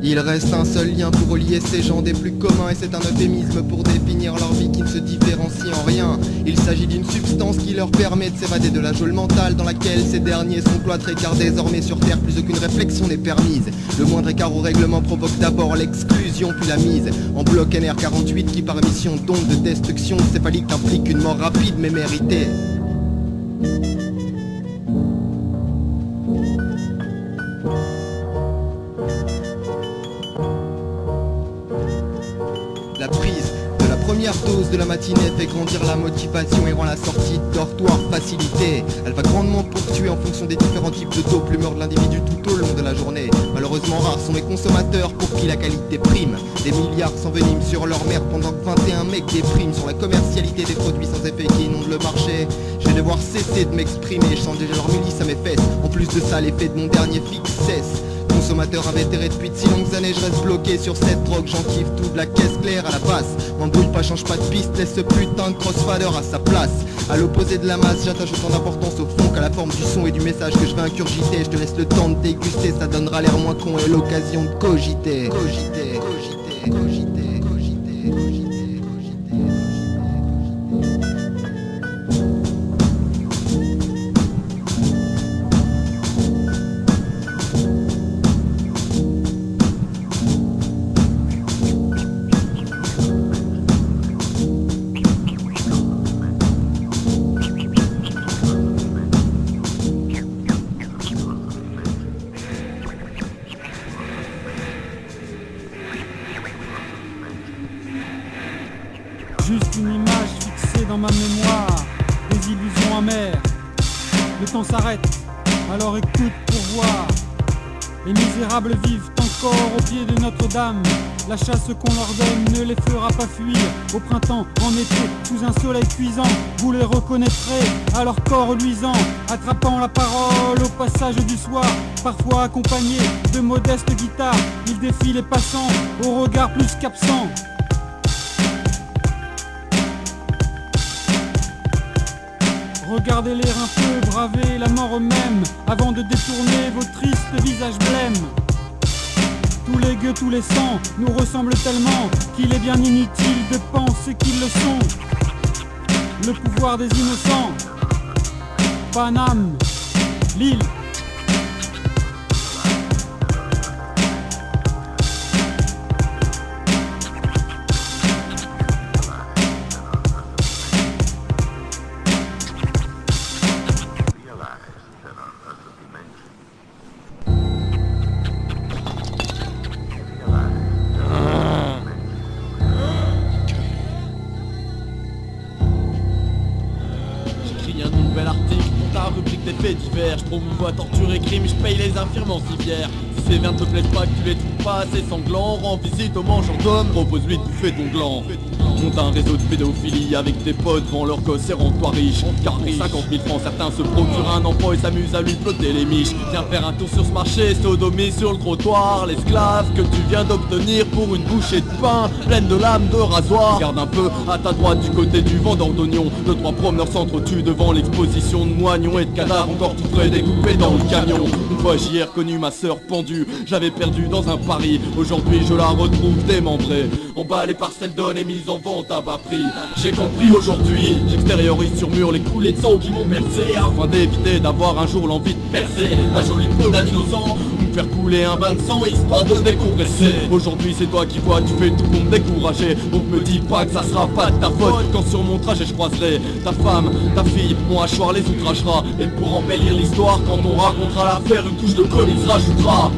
Il reste un seul lien pour relier ces gens des plus communs, et c'est un euphémisme pour définir leur vie qui ne se différencie en rien. Il s'agit d'une substance qui leur permet de s'évader de la geôle mentale dans laquelle ces derniers sont cloîtrés, car désormais sur terre plus aucune réflexion n'est permise. Le moindre écart au règlement provoque d'abord l'exclusion puis la mise en bloc NR48 qui par mission d'onde de destruction céphalique implique une mort rapide mais méritée. La prise de la première dose de la matinée fait grandir la motivation et rend la sortie de dortoir facilitée. Elle va grandement ponctuer en fonction des différents types de dopes l'humeur de l'individu tout au long de la journée. Malheureusement rares sont les consommateurs pour qui la qualité prime. Des milliards s'enveniment sur leur mère pendant que 21 mecs dépriment sur la commercialité des produits sans effet qui inondent le marché. Je vais devoir cesser de m'exprimer, je sens déjà leur milice à mes fesses. En plus de ça, l'effet de mon dernier fixe cesse. Consommateur invétéré depuis de si longues années, je reste bloqué sur cette drogue, j'en kiffe tout de la caisse claire à la basse. M'embrouille pas, change pas de piste, laisse ce putain de crossfader à sa place. À l'opposé de la masse, j'attache autant d'importance au fond qu'à la forme du son et du message que je vais incurgiter. Je te laisse le temps de déguster, ça donnera l'air moins con et l'occasion de cogiter. Cogiter, cogiter, cogiter, cogiter, cogiter. Juste une image fixée dans ma mémoire, des illusions amères. Le temps s'arrête, alors écoute pour voir. Les misérables vivent encore au pied de Notre-Dame. La chasse qu'on leur donne ne les fera pas fuir. Au printemps, en été, sous un soleil cuisant, vous les reconnaîtrez à leur corps luisant, attrapant la parole au passage du soir, parfois accompagnés de modestes guitares. Ils défient les passants au regard plus qu'absent. Regardez-les un peu braver la mort eux-mêmes avant de détourner vos tristes visages blêmes. Tous les gueux, tous les sangs nous ressemblent tellement qu'il est bien inutile de penser qu'ils le sont. Le pouvoir des innocents, Paname, Lille. Faits divers, je promouvois torture et crime, je paye les infirmes en civière. Si ces vers ne te plaisent pas, que tu les trouves pas assez sanglants, rends visite aux mangeurs d'hommes, propose-lui de bouffer ton gland. Monte un réseau de pédophilie avec tes potes, vend leurs gosses et rends-toi riche. Car pour 50 000 francs, certains se procurent un emploi et s'amusent à lui plotter les miches. Viens faire un tour sur ce marché, sodomie sur le trottoir. L'esclave que tu viens d'obtenir pour une bouchée de pain, pleine de lames de rasoir. Regarde un peu à ta droite du côté du vendeur d'oignons. Deux, trois promeneurs s'entretuent devant l'exposition de moignons et de cadavres encore tout frais découpés dans le camion. Une fois j'y ai reconnu ma sœur pendue, j'avais perdu dans un pari. Aujourd'hui je la retrouve démembrée, emballée par celle donne et mise en vente à bas prix. J'ai compris aujourd'hui, j'extériorise sur mur les coulées de sang qui m'ont bercé, afin d'éviter d'avoir un jour l'envie de percer la jolie peau d'un innocent, me faire couler un bain de sang histoire de décompresser. Aujourd'hui c'est toi qui vois, tu fais tout pour me décourager, donc me dis pas que ça sera pas de ta faute quand sur mon trajet je croiserai ta femme, ta fille, mon hachoir les outragera. Et pour embellir l'histoire, quand on racontera l'affaire, une couche de colis se rajoutera.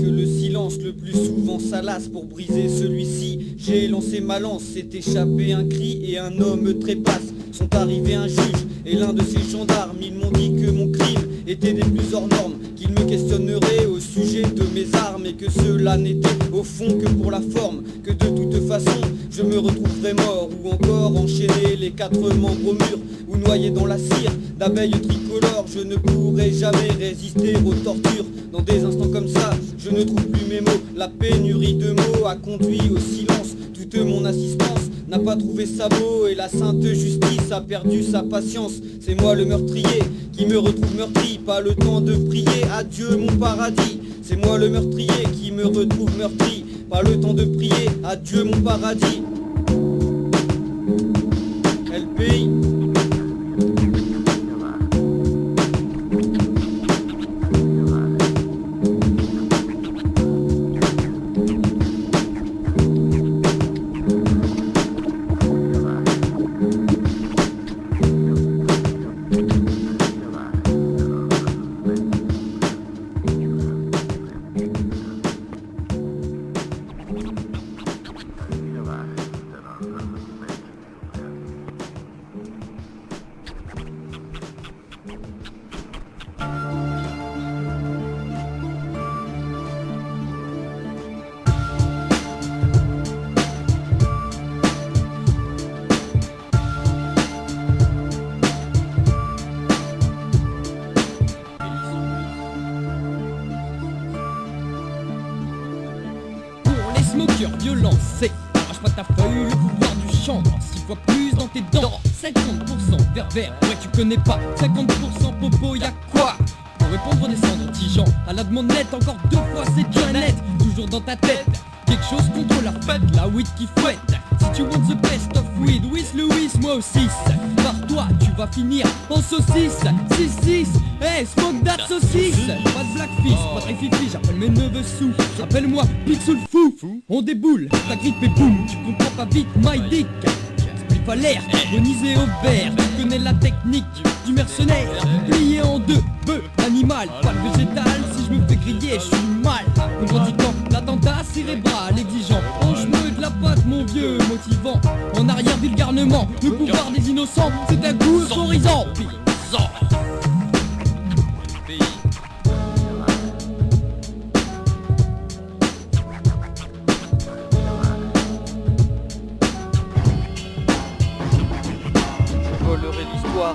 que le silence le plus souvent salace. Pour briser celui-ci, j'ai lancé ma lance. S'est échappé un cri et un homme trépasse. Sont arrivés un juge et l'un de ses gendarmes. Ils m'ont dit que mon crime était des plus hors normes, qu'ils me questionneraient au sujet de mes armes, et que cela n'était au fond que pour la forme, que de toute façon je me retrouverais mort, ou encore enchaîner les quatre membres au mur, ou noyé dans la cire d'abeilles tricolores. Je ne pourrai jamais résister aux tortures. Dans des instants comme ça, je ne trouve plus mes mots. La pénurie de mots a conduit au silence. Toute mon assistance n'a pas trouvé sa mot, et la sainte justice a perdu sa patience. C'est moi le meurtrier qui me retrouve meurtri, pas le temps de prier adieu mon paradis. C'est moi le meurtrier qui me retrouve meurtri, pas le temps de prier adieu mon paradis. LPI. Smoker violent, c'est arrache pas ta feuille, le pouvoir du chant. 6 fois plus dans tes dents. 50% pervers, ouais tu connais pas. 50% popo, y'a quoi? Pour répondre descendre tigeant à la demande nette, encore 2 fois c'est bien net. Toujours dans ta tête, quelque chose contre la fête, la weed qui fouette. Si tu want the best of weed, with Louis, moi aussi. Par toi, tu vas finir en saucisse. 6-6, hey, smoke that saucisse. Pas de blackfish, pas de rififi, j'appelle mes neveux sous. Appelle-moi Pixel Fou. On déboule, ta grippe et boum. Tu comprends pas vite, my dick. Split à l'air, bonisé au vert. Tu connais la technique du mercenaire. Plié en deux, bœuf, animal, pas le végétal. Si je me fais griller, je suis mal. Revendiquant l'attentat cérébral, exigeant. Mange-me de la pâte, mon vieux, motivant. En arrière, vil garnement, le pouvoir des innocents. C'est un goût euphorisant.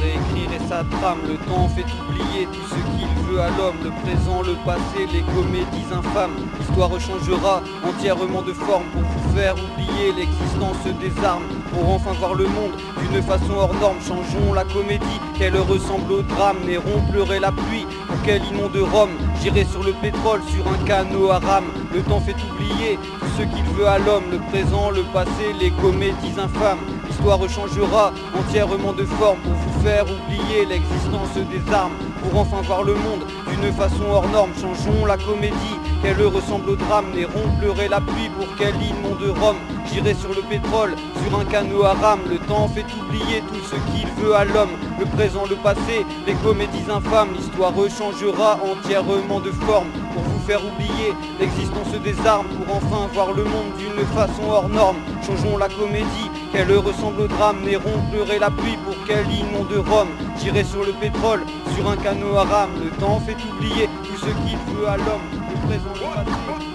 Réécrire sa trame, le temps fait oublier tout ce qu'il veut à l'homme, le présent, le passé, les comédies infâmes. L'histoire changera entièrement de forme pour vous faire oublier l'existence des armes, pour enfin voir le monde d'une façon hors norme. Changeons la comédie, qu'elle ressemble au drame. Néron pleurait la pluie, pour quel immonde Rome. J'irai sur le pétrole, sur un canot à rame. Le temps fait oublier tout ce qu'il veut à l'homme, le présent, le passé, les comédies infâmes. L'histoire changera entièrement de forme pour vous faire oublier l'existence des armes, pour enfin voir le monde d'une façon hors norme. Changeons la comédie, qu'elle ressemble au drame. Néron pleurait la pluie, pour quel immonde Rome. J'irai sur le pétrole, sur un canot à rame. Le temps fait oublier tout ce qu'il veut à l'homme, le présent, le passé, les comédies infâmes. L'histoire changera entièrement de forme pour vous faire oublier l'existence des armes, pour enfin voir le monde d'une façon hors norme. Changeons la comédie, qu'elle ressemble au drame. Néron pleurait la pluie, pour quel immonde Rome. J'irai sur le pétrole, sur un canot à rame. Le temps fait oublier tout ce qu'il veut à l'homme, le présent, le passé.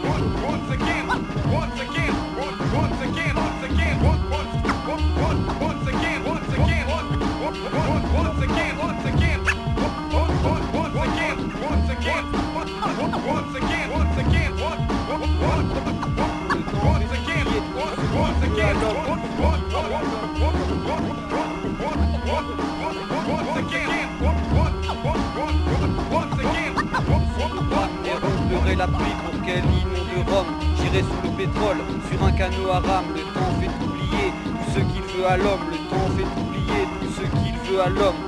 La pluie, pour quel immonde Rome. J'irai sous le pétrole, sur un canot à rame. Le temps fait oublier tout ce qu'il veut à l'homme, le temps fait oublier tout ce qu'il veut à l'homme.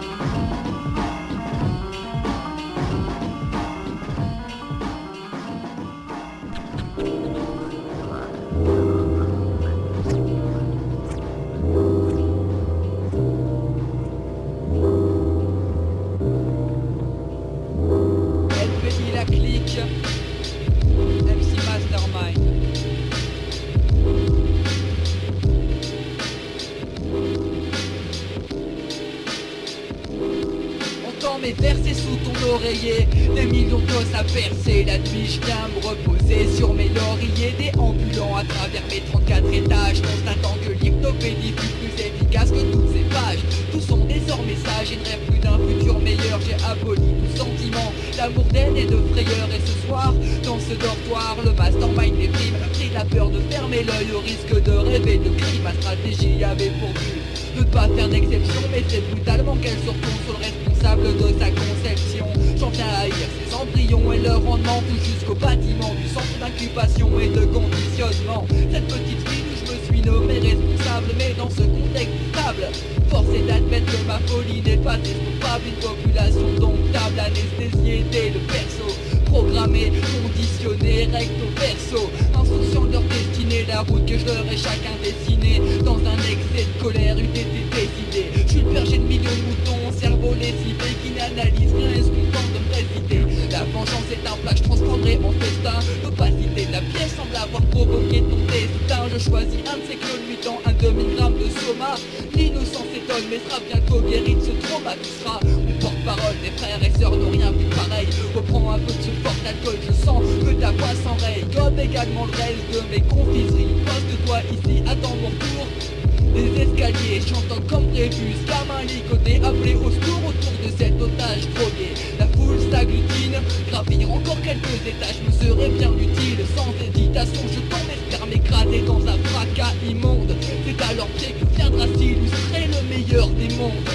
Elle fait la clique. l'oreiller. Des millions d'os à percer, la nuit je viens me reposer sur mes lauriers. Déambulant à travers mes 34 étages, constatant que l'hypnopédie fut plus efficace que toutes ces pages. Tous sont désormais sages et ne rêvent plus d'un futur meilleur. J'ai aboli tout sentiment, l'amour d'aide et de frayeur. Et ce soir, dans ce dortoir, le mastermind déprime, pris la peur de fermer l'œil au risque de rêver de crime. Ma stratégie avait pour but de ne pas faire d'exception, mais c'est brutalement qu'elle se retourne sur le responsable de sa conception. J'en viens à haïr ces embryons et leur rendement, tout jusqu'au bâtiment du centre d'incubation et de conditionnement. Cette petite fille où je me suis nommé responsable, mais dans ce contexte stable, force est d'admettre que ma folie n'est pas estompable. Une population domptable, anesthésiée dès le berceau, programmée, conditionnée, recto verso, insouciant de leur destinée, la route que je leur ai chacun dessinée. Dans un excès de colère eût été décidé. Je suis le berger de millions de moutons, cerveau lessivé qui n'analyse rien et se contente de me réciter. La vengeance est un plat que je transformerai en festin. L'opacité de la pièce semble avoir provoqué ton destin. Je choisis un de ces clones mutant, un demi-gramme de soma. L'innocence s'étonne mais sera bientôt guéri de ce trauma. Tu seras mon porte-parole, des frères et sœurs n'ont rien vu pareil. Reprends un peu de ce fort alcool, je sens que ta voix s'enraye. Gobe également le reste de mes confiseries. Poste-toi ici, attends mon tour. Les escaliers chantant comme prévu, gamin ligoté, appelé au secours autour de cet otage drogué. La foule s'agglutine, gravir encore quelques étages me serait bien utile. Sans hésitation, je tombe et sperme écrasé dans un fracas immonde. C'est à leur pied que viendra s'illustrer le meilleur des mondes.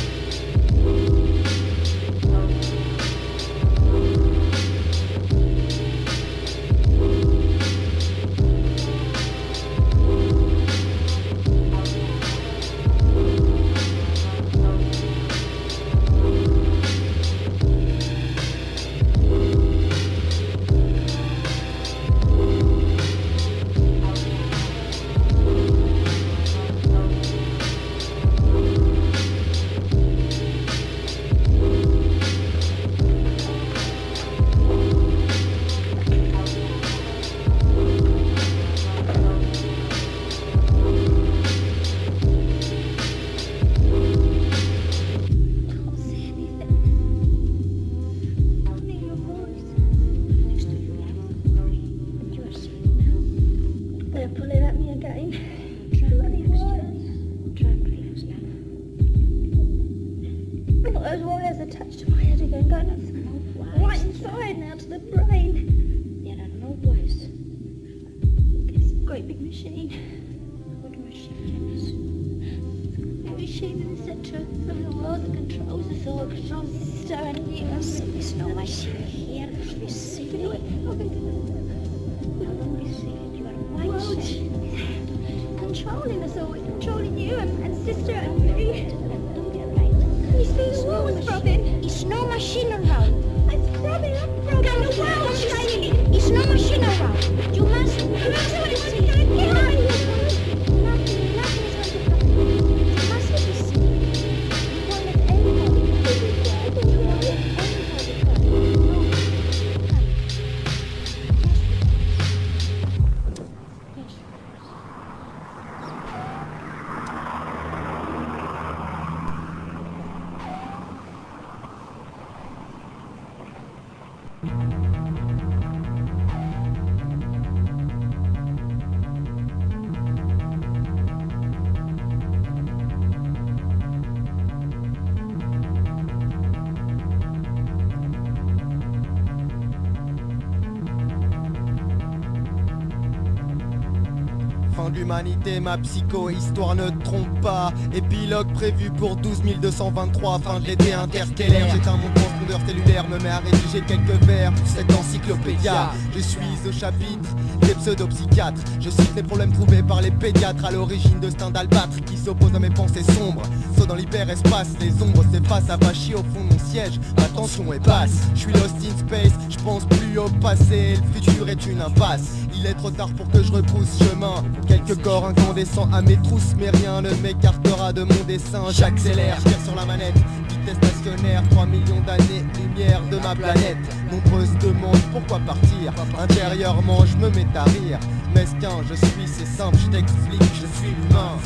Those wires attached to my head again, going right inside now to the brain. There are no wires. It's a great big machine. What machine, Janice? A machine in the centre of the world that controls us all, controls the sister and you. There's no machine here. We see it. Do it. We see it. You are World white. controlling us all. It's controlling you and sister and me. Don't get right. You see the world's rubbing. It's no machine around. It's rubbing. I'm rubbing. And the world's shining. It's no machine around. You must see. Nothing is going to stop it. Nothing is going to stop it. You must see. You won't let anybody. You won't let anybody come. Fin de l'humanité, ma psycho-histoire ne trompe pas. Épilogue prévu pour 12 223, fin de l'été interstellaire. J'éteins mon transpondeur cellulaire, me mets à rédiger quelques vers pour cette encyclopédia. Je suis au chapitre des pseudo-psychiatres. Je cite les problèmes trouvés par les pédiatres à l'origine de cet d'albâtre qui s'oppose à mes pensées sombres. Saut dans l'hyperespace, les ombres s'effacent, avachis au fond de mon siège. Ma tension est basse, je suis lost in space, je pense plus au passé. Le futur est une impasse. Il est trop tard pour que je repousse chemin. Quelques corps incandescents à mes trousses, mais rien ne m'écartera de mon dessin. J'accélère, je tire sur la manette, vitesse stationnaire, 3 millions d'années-lumière de ma planète. Nombreuses demandent pourquoi partir. Intérieurement je me mets à rire. Mesquin, je suis, c'est simple, je t'explique, je suis humain.